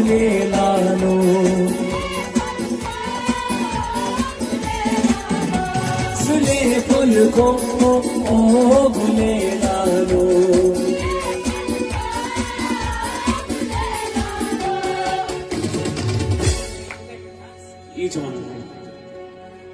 गुले लालो सुले फुल को ओ गुले लालो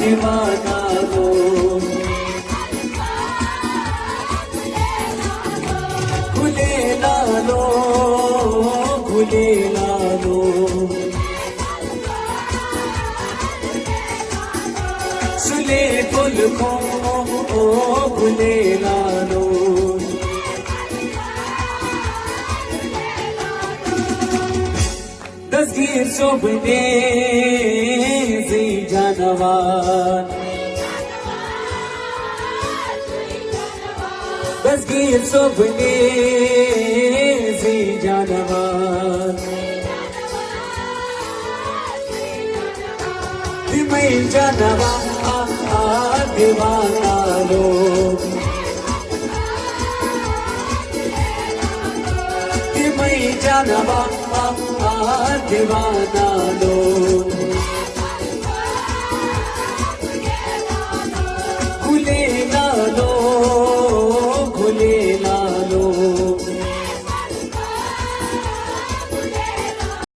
दीवाना दो गुले लालो गुले लालो सुले फुल को ओ गुले लालो दस्तगीर शोभने जी जानवान दस्तगीर शोभने जी जानवान दिमई जानवा दीवाना लो दिमई जानवा दीवाना लो